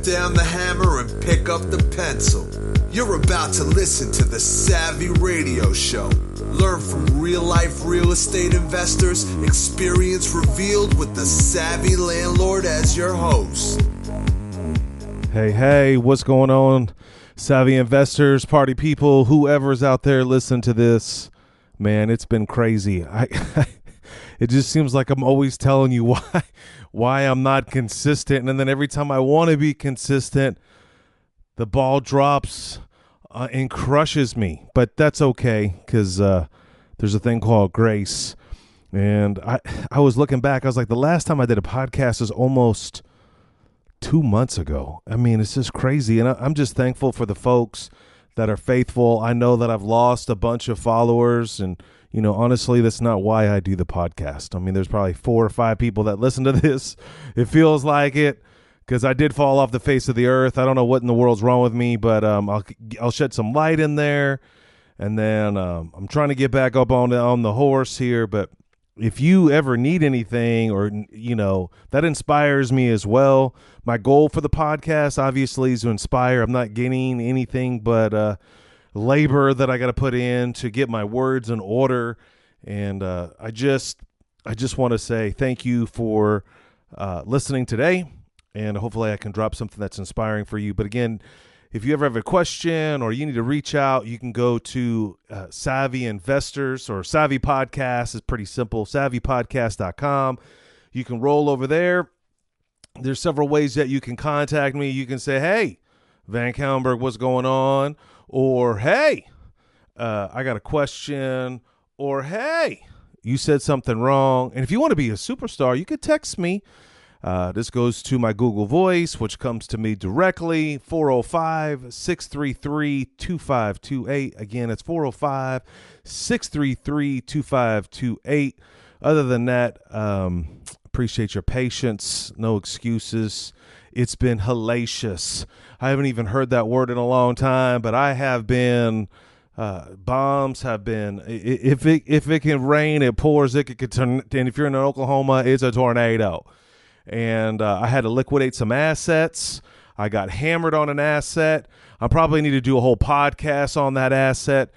down the hammer and pick up the pencil. You're about to listen to the Savvy Radio Show. Learn from real-life real estate investors, experience revealed with the Savvy Landlord as your host. Hey, what's going on, Savvy investors, party people, whoever's out there listening to this? Man, it's been crazy. It just seems like I'm always telling you why I'm not consistent, and then every time I want to be consistent, the ball drops and crushes me. But that's okay, because there's a thing called grace. And I was looking back. I was like, the last time I did a podcast is almost 2 months ago. I mean, it's just crazy. And I'm just thankful for the folks that are faithful. I know that I've lost a bunch of followers, and you know, honestly, that's not why I do the podcast. I mean, there's probably 4 or 5 people that listen to this. It feels like it, because I did fall off the face of the earth. I don't know what in the world's wrong with me, but I'll shed some light in there, and then I'm trying to get back up on the horse here. But if you ever need anything, or you know, that inspires me as well. My goal for the podcast, obviously, is to inspire. I'm not getting anything but labor that I got to put in to get my words in order. And I just want to say thank you for listening today, and hopefully I can drop something that's inspiring for you. But again, if you ever have a question or you need to reach out, you can go to Savvy Investors or Savvy Podcast. It's pretty simple, savvypodcast.com. You can roll over there. There's several ways that you can contact me. You can say, hey, VanCauwenbergh, what's going on? Or, hey, I got a question. Or, hey, you said something wrong. And if you want to be a superstar, you could text me. This goes to my Google Voice, which comes to me directly, 405-633-2528. Again, it's 405-633-2528. Other than that, appreciate your patience. No excuses. It's been hellacious. I haven't even heard that word in a long time, but I have been, bombs have been, if it can rain, it pours, it could turn, and if you're in Oklahoma, it's a tornado. And I had to liquidate some assets. I got hammered on an asset. I probably need to do a whole podcast on that asset.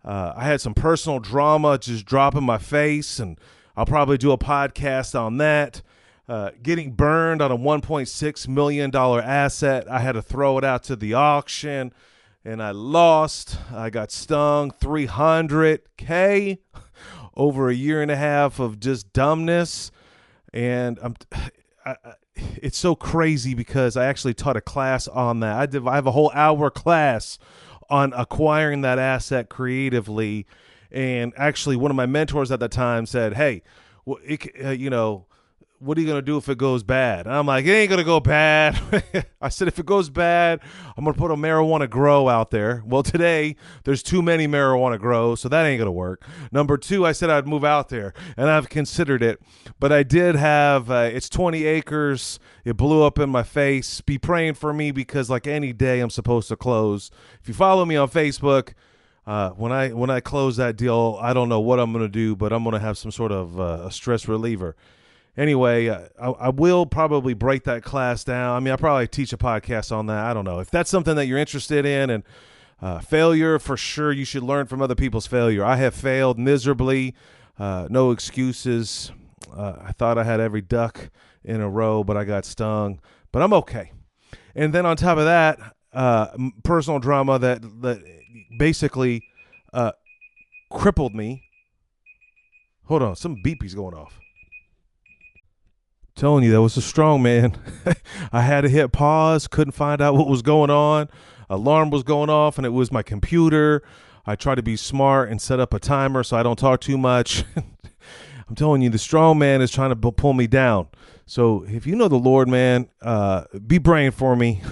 I had some personal drama just drop in my face, and I'll probably do a podcast on that. Getting burned on a $1.6 million asset. I had to throw it out to the auction, and I lost. I got stung $300K over a year and a half of just dumbness. And it's so crazy because I actually taught a class on that. I have a whole hour class on acquiring that asset creatively. And actually, one of my mentors at the time said, hey, well, what are you going to do if it goes bad? And I'm like, it ain't going to go bad. I said, if it goes bad, I'm going to put a marijuana grow out there. Well, today, there's too many marijuana grows, so that ain't going to work. Number 2, I said I'd move out there, and I've considered it. But I did have, it's 20 acres. It blew up in my face. Be praying for me because like any day, I'm supposed to close. If you follow me on Facebook, when I close that deal, I don't know what I'm going to do, but I'm going to have some sort of a stress reliever. Anyway, I will probably break that class down. I mean, I'll probably teach a podcast on that. I don't know. If that's something that you're interested in, and failure, for sure, you should learn from other people's failure. I have failed miserably. No excuses. I thought I had every duck in a row, but I got stung. But I'm okay. And then on top of that, personal drama that basically crippled me. Hold on. Some beepies going off. Telling you, that was a strong man. I had to hit pause, couldn't find out what was going on. Alarm was going off, and it was my computer. I try to be smart and set up a timer so I don't talk too much. I'm telling you, the strong man is trying to pull me down. So if you know the Lord, man, be praying for me.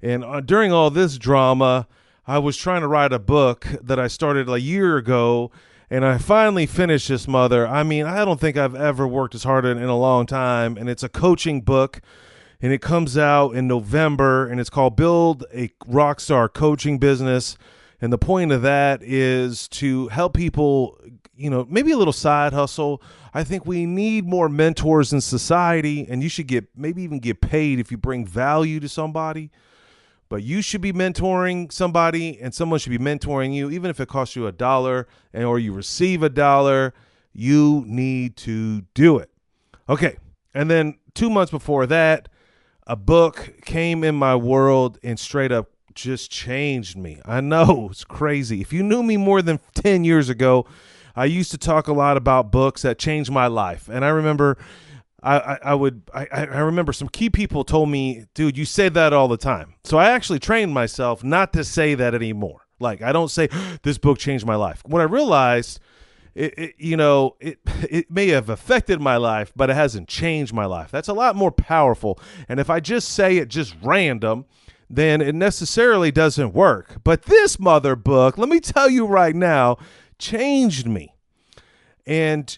And during all this drama, I was trying to write a book that I started a year ago, and I finally finished this mother. I mean, I don't think I've ever worked as hard in a long time. And it's a coaching book, and it comes out in November, and it's called Build a Rockstar Coaching Business. And the point of that is to help people, maybe a little side hustle. I think we need more mentors in society, and you should maybe even get paid if you bring value to somebody. But you should be mentoring somebody, and someone should be mentoring you, even if it costs you $1 or you receive $1. You need to do it. Okay. And then 2 months before that, a book came in my world and straight up just changed me. I know, it's crazy. If you knew me more than 10 years ago, I used to talk a lot about books that changed my life. And I remember I remember some key people told me, dude, you say that all the time. So I actually trained myself not to say that anymore. Like, I don't say this book changed my life. What I realized, it may have affected my life, but it hasn't changed my life. That's a lot more powerful. And if I just say it just random, then it necessarily doesn't work. But this mother book, let me tell you right now, changed me. And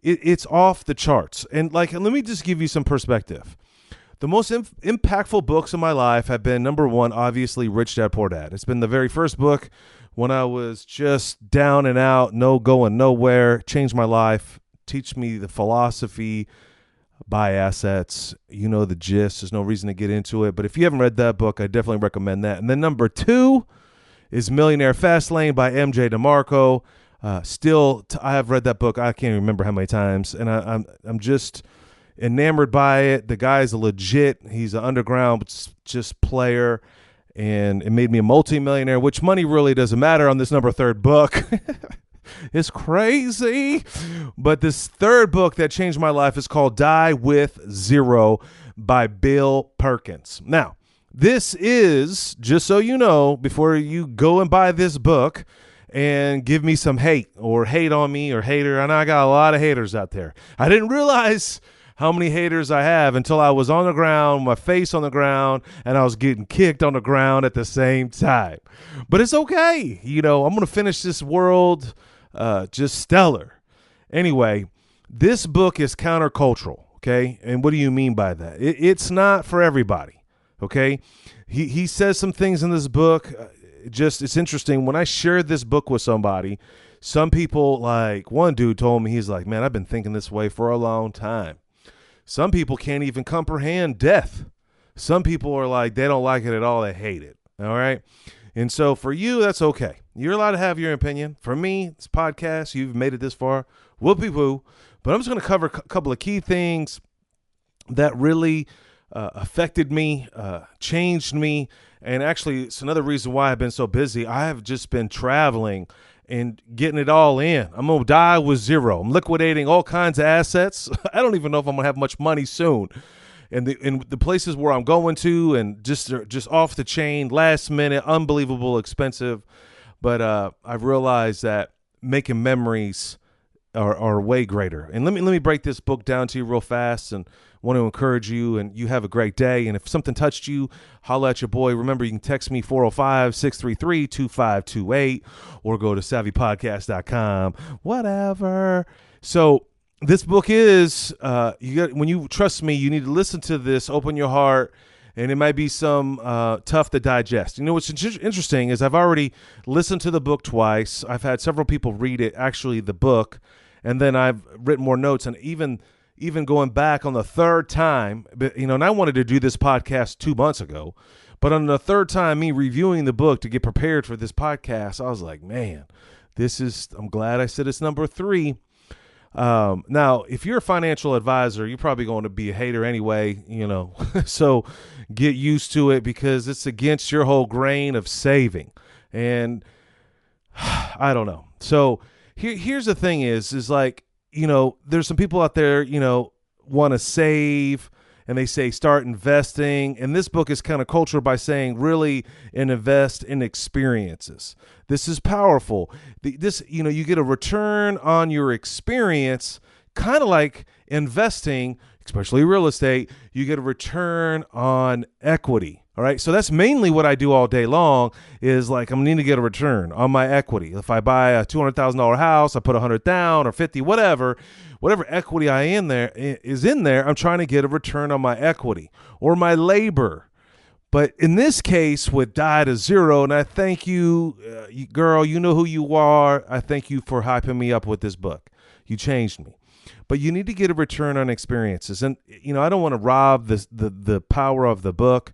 it's off the charts. And let me just give you some perspective. The most impactful books in my life have been, number one, obviously, Rich Dad, Poor Dad. It's been the very first book when I was just down and out, no going nowhere, changed my life, teach me the philosophy, buy assets. You know the gist. There's no reason to get into it. But if you haven't read that book, I definitely recommend that. And then number two is Millionaire Fastlane by MJ DeMarco. I have read that book. I can't remember how many times. And I'm just enamored by it. The guy's legit. He's an underground just player. And it made me a multimillionaire, which money really doesn't matter on this number third book. It's crazy. But this third book that changed my life is called Die with Zero by Bill Perkins. Now, this is, just so you know, before you go and buy this book and give me some hate on me or hater. I know I got a lot of haters out there. I didn't realize how many haters I have until I was on the ground, my face on the ground, and I was getting kicked on the ground at the same time. But it's okay. I'm going to finish this world just stellar. Anyway, this book is countercultural, okay? And what do you mean by that? It's not for everybody, okay? He says some things in this book. It's interesting. When I shared this book with somebody, some people, like one dude told me, he's like, man, I've been thinking this way for a long time. Some people can't even comprehend death. Some people are like, they don't like it at all. They hate it. All right. And so for you, that's okay. You're allowed to have your opinion. For me, it's a podcast. You've made it this far. Whoopee-woo. But I'm just going to cover a couple of key things that really affected me, changed me. And actually, it's another reason why I've been so busy. I have just been traveling and getting it all in. I'm going to die with zero. I'm liquidating all kinds of assets. I don't even know if I'm going to have much money soon. And the places where I'm going to, and just off the chain, last minute, unbelievable expensive. But I've realized that making memories are way greater. And let me break this book down to you real fast, and want to encourage you, and you have a great day. And if something touched you, holla at your boy. Remember, you can text me 405-633-2528 or go to savvypodcast.com, whatever. So this book is, when you trust me, you need to listen to this, open your heart, and it might be some tough to digest. What's interesting is I've already listened to the book twice. I've had several people read it, actually the book, and then I've written more notes, and even going back on the third time, and I wanted to do this podcast 2 months ago, but on the third time, me reviewing the book to get prepared for this podcast, I was like, man, I'm glad I said it's number 3. Now, if you're a financial advisor, you're probably going to be a hater anyway, so get used to it because it's against your whole grain of saving. And I don't know. So here's the thing is like, there's some people out there, want to save, and they say start investing. And this book is kind of cultural by saying really invest in experiences. This is powerful. You get a return on your experience, kind of like investing, especially real estate. You get a return on equity. All right. So that's mainly what I do all day long is like, I'm going to get a return on my equity. If I buy a $200,000 house, I put 100 down or 50, whatever equity is in there, I'm trying to get a return on my equity or my labor. But in this case, with Die to Zero, and I thank you, girl, you know who you are. I thank you for hyping me up with this book. You changed me. But you need to get a return on experiences. And, I don't want to rob the power of the book,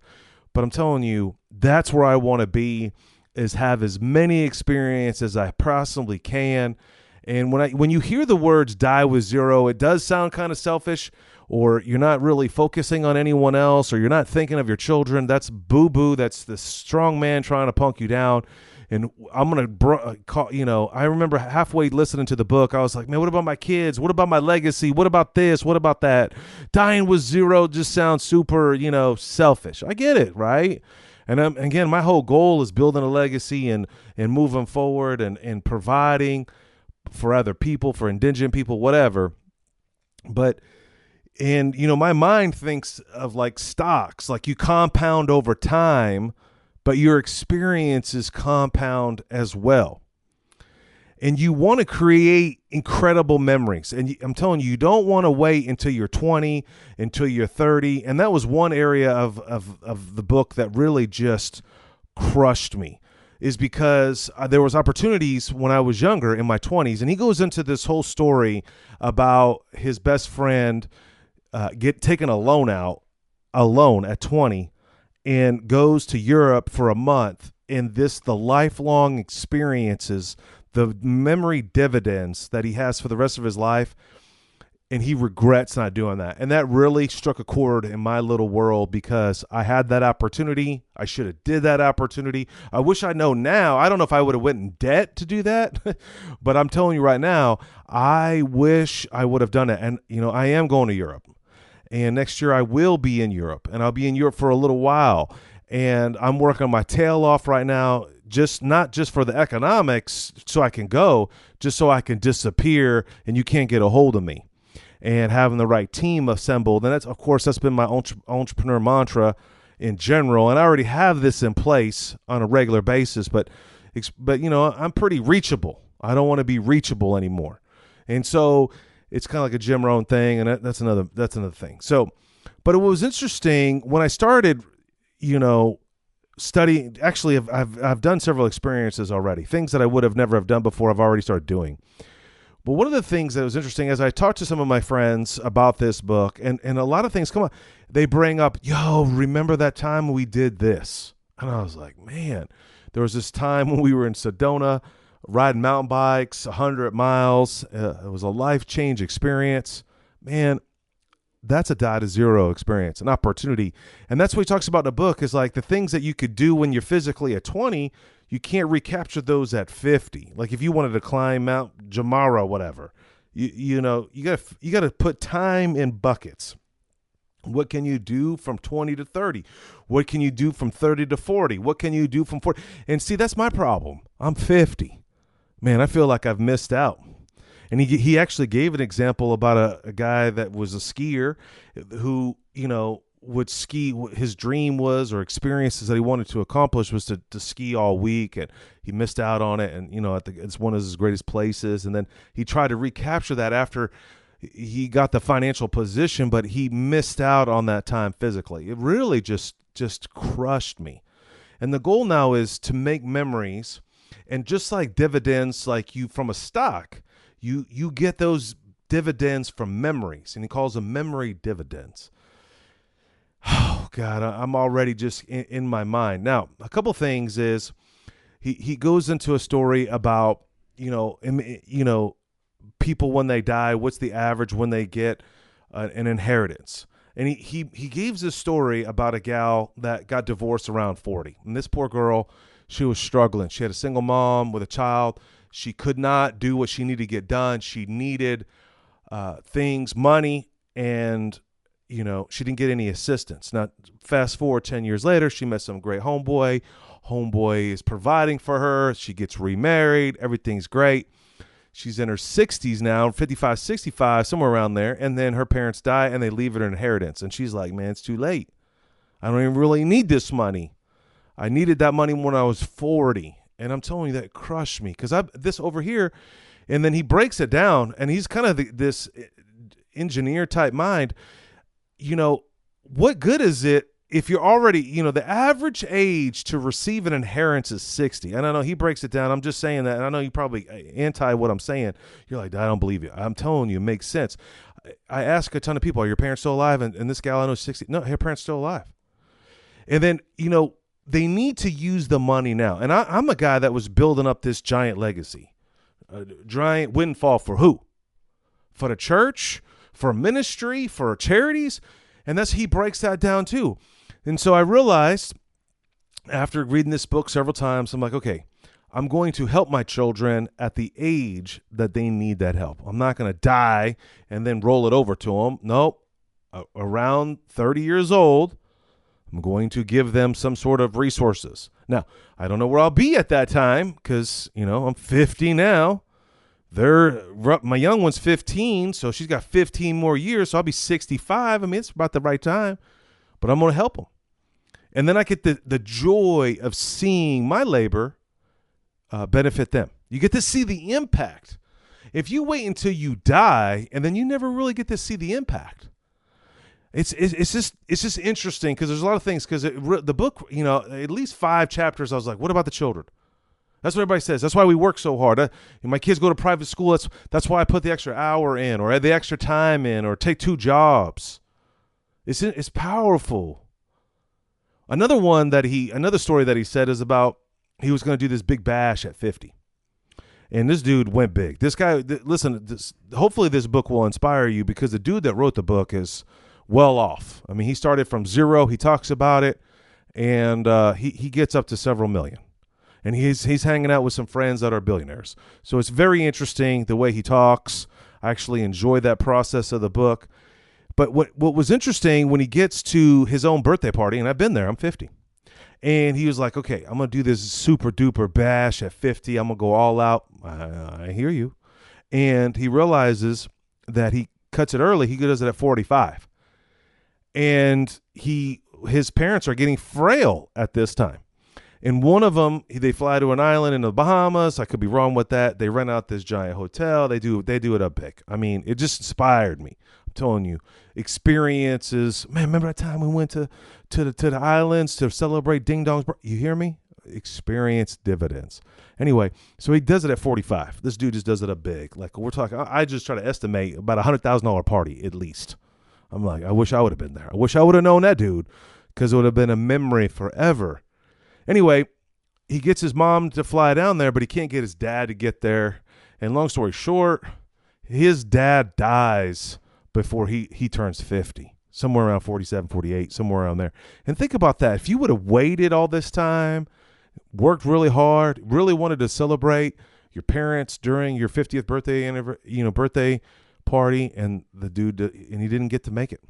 but I'm telling you, that's where I want to be, is have as many experiences as I possibly can. And when you hear the words Die with Zero, it does sound kind of selfish, or you're not really focusing on anyone else, or you're not thinking of your children. That's boo-boo. That's the strong man trying to punk you down. And I'm going to call, I remember halfway listening to the book, I was like, man, what about my kids? What about my legacy? What about this? What about that? Dying with zero just sounds super, selfish. I get it, right? And again, my whole goal is building a legacy and moving forward and providing for other people, for indigent people, whatever. But, my mind thinks of like stocks, like you compound over time, but your experiences compound as well. And you want to create incredible memories. And I'm telling you, you don't want to wait until you're 20, until you're 30. And that was one area of the book that really just crushed me, is because there was opportunities when I was younger in my 20s. And he goes into this whole story about his best friend taking a loan at 20, and goes to Europe for a month, and the lifelong experiences, the memory dividends that he has for the rest of his life, and he regrets not doing that. And that really struck a chord in my little world, because I had that opportunity. I should have did that opportunity. I wish I know now. I don't know if I would have went in debt to do that, but I'm telling you right now, I wish I would have done it. And, I am going to Europe. And next year I will be in Europe, and I'll be in Europe for a little while. And I'm working my tail off right now, not just for the economics so I can go, just so I can disappear and you can't get a hold of me. And having the right team assembled. And that's been my entrepreneur mantra in general. And I already have this in place on a regular basis, but I'm pretty reachable. I don't want to be reachable anymore. And so it's kind of like a Jim Rohn thing, and that's another thing. So, but it was interesting when I started, studying. Actually, I've done several experiences already, things that I would have never have done before. I've already started doing. But one of the things that was interesting, as I talked to some of my friends about this book, and a lot of things come up, they bring up, remember that time we did this? And I was like, man, there was this time when we were in Sedona, riding mountain bikes, 100 miles. It was a life change experience. Man, that's a Die to Zero experience, an opportunity. And that's what he talks about in the book, is like the things that you could do when you're physically at 20, you can't recapture those at 50. Like if you wanted to climb Mount Jamara, whatever, you got to put time in buckets. What can you do from 20 to 30? What can you do from 30 to 40? What can you do from 40? And see, that's my problem. I'm 50. Man, I feel like I've missed out. And he actually gave an example about a guy that was a skier who, would ski. His dream was, or experiences that he wanted to accomplish, was to ski all week, and he missed out on it. And, it's one of his greatest places. And then he tried to recapture that after he got the financial position, but he missed out on that time physically. It really just crushed me. And the goal now is to make memories. And just like dividends, like you from a stock, you get those dividends from memories, and he calls them memory dividends. Oh God, I'm already just in my mind. Now, a couple things is he goes into a story about, people when they die, what's the average when they get an inheritance. And he gives this story about a gal that got divorced around 40. And this poor girl, she was struggling. She had a single mom with a child. She could not do what she needed to get done. She needed money, and, she didn't get any assistance. Now, fast forward 10 years later, she met some great homeboy. Homeboy is providing for her. She gets remarried. Everything's great. She's in her 60s now, 55, 65, somewhere around there. And then her parents die, and they leave her an inheritance. And she's like, man, it's too late. I don't even really need this money. I needed that money when I was 40. And I'm telling you, that crushed me, because this over here. And then he breaks it down, and he's kind of this engineer type mind. What good is it if you're already, the average age to receive an inheritance is 60. And I know he breaks it down. I'm just saying that. And I know you probably anti what I'm saying. You're like, I don't believe you. I'm telling you, it makes sense. I ask a ton of people, are your parents still alive? And this gal I know is 60. No, her parents still alive. And then, they need to use the money now. And I'm a guy that was building up this giant legacy. A giant windfall for who? For the church? For ministry? For charities? And he breaks that down too. And so I realized after reading this book several times, I'm like, okay, I'm going to help my children at the age that they need that help. I'm not going to die and then roll it over to them. Nope. Around 30 years old, I'm going to give them some sort of resources. Now, I don't know where I'll be at that time because, I'm 50 now. My young one's 15, so she's got 15 more years, so I'll be 65. I mean, it's about the right time, but I'm going to help them. And then I get the joy of seeing my labor benefit them. You get to see the impact. If you wait until you die, and then you never really get to see the impact. It's just interesting because there's a lot of things, because the book, at least 5 chapters, I was like, what about the children? That's what everybody says. That's why we work so hard. My kids go to private school. That's why I put the extra hour in, or add the extra time in, or take 2 jobs. It's powerful. Another story that he said is about he was going to do this big bash at 50. And this dude went big. This guy, listen, hopefully this book will inspire you, because the dude that wrote the book is well off. I mean, he started from zero. He talks about it, and he gets up to several million. And he's hanging out with some friends that are billionaires. So it's very interesting the way he talks. I actually enjoy that process of the book. But what was interesting when he gets to his own birthday party, and I've been there, I'm 50. And he was like, okay, I'm going to do this super duper bash at 50. I'm going to go all out. I hear you. And he realizes that he cuts it early. He does it at 45. And his parents are getting frail at this time. And one of them, they fly to an island in the Bahamas. I could be wrong with that. They rent out this giant hotel. They do it up big. I mean, it just inspired me. I'm telling you, experiences. Man, remember that time we went to the islands to celebrate Ding Dong's birthday? You hear me? Experience dividends. Anyway, so he does it at 45. This dude just does it up big. Like we're talking, I just try to estimate about $100,000 party at least. I'm like, I wish I would have been there. I wish I would have known that dude, because it would have been a memory forever. Anyway, he gets his mom to fly down there, but he can't get his dad to get there. And long story short, his dad dies before he turns 50, somewhere around 47, 48, somewhere around there. And think about that. If you would have waited all this time, worked really hard, really wanted to celebrate your parents during your 50th birthday party, and the dude, and he didn't get to make it.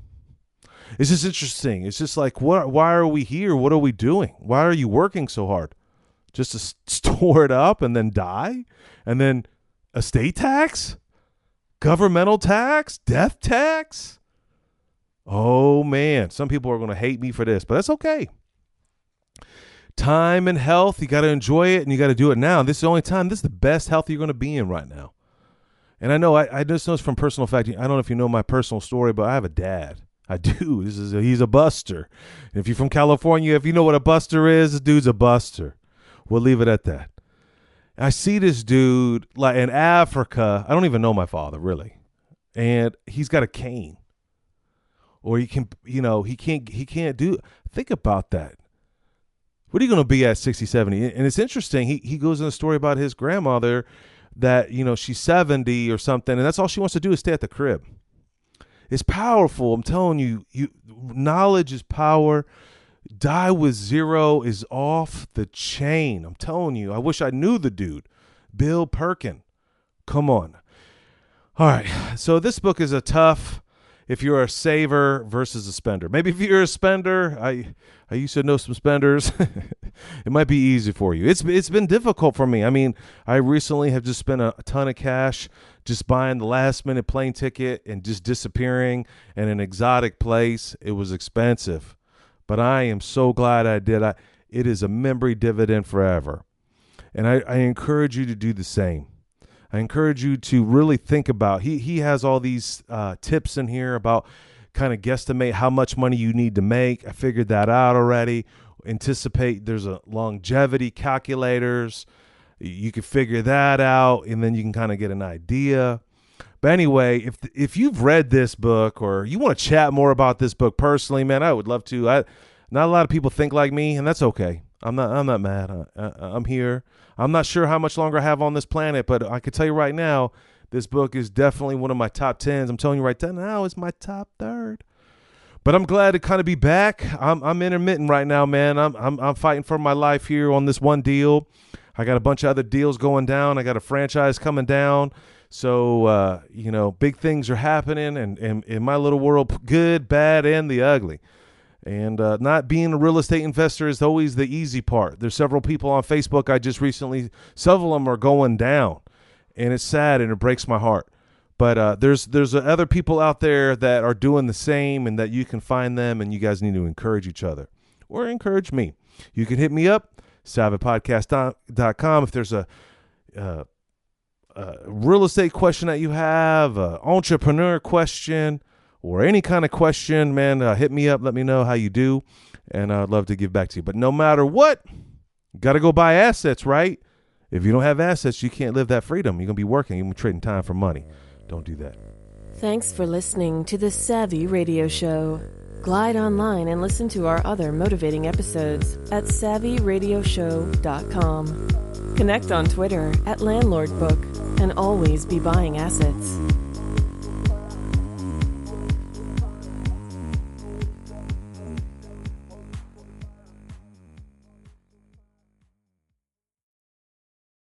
It's just interesting. It's just like, why are we here? What are we doing? Why are you working so hard? Just to store it up and then die? And then estate tax? Governmental tax? Death tax? Oh, man. Some people are going to hate me for this, but that's okay. Time and health, you got to enjoy it, and you got to do it now. This is the only time. This is the best health you're going to be in right now. And I know, I just know this from personal fact. I don't know if you know my personal story, but I have a dad. I do. He's a buster. And if you're from California, if you know what a buster is, this dude's a buster. We'll leave it at that. I see this dude like in Africa. I don't even know my father really, and he's got a cane, or he can't do. Think about that. What are you going to be at 60, 70? And it's interesting. He goes in a story about his grandmother that she's 70 or something, and that's all she wants to do is stay at the crib. It's powerful. I'm telling you, knowledge is power. Die with zero is off the chain. I'm telling you, I wish I knew the dude. Bill Perkin. Come on. All right. So this book is a tough, if you're a saver versus a spender. Maybe if you're a spender, I used to know some spenders. It might be easy for you. It's been difficult for me. I mean, I recently have just spent a ton of cash just buying the last minute plane ticket and just disappearing in an exotic place. It was expensive, but I am so glad I did. It is a memory dividend forever. And I encourage you to do the same. I encourage you to really think about, he has all these tips in here about kind of guesstimate how much money you need to make. I figured that out already. Anticipate, there's a longevity calculators. You can figure that out, and then you can kind of get an idea. But anyway, if you've read this book or you want to chat more about this book personally, man, I would love to. Not a lot of people think like me, and that's okay. I'm not mad. I'm here. I'm not sure how much longer I have on this planet, but I can tell you right now, this book is definitely one of my top 10s. I'm telling you right now, it's my top third. But I'm glad to kind of be back. I'm intermittent right now, man. I'm fighting for my life here on this one deal. I got a bunch of other deals going down. I got a franchise coming down. So, big things are happening and in my little world, good, bad, and the ugly. And not being a real estate investor is always the easy part. There's several people on Facebook several of them are going down. And it's sad and it breaks my heart. But there's other people out there that are doing the same and that you can find them, and you guys need to encourage each other or encourage me. You can hit me up, savvypodcast.com. If there's a real estate question that you have, an entrepreneur question, or any kind of question, man, hit me up. Let me know how you do, and I'd love to give back to you. But no matter what, you got to go buy assets, right? If you don't have assets, you can't live that freedom. You're going to be working. You're going to be trading time for money. Don't do that. Thanks for listening to the Savvy Radio Show. Glide online and listen to our other motivating episodes at savvyradioshow.com. Connect on Twitter at LandlordBook and always be buying assets.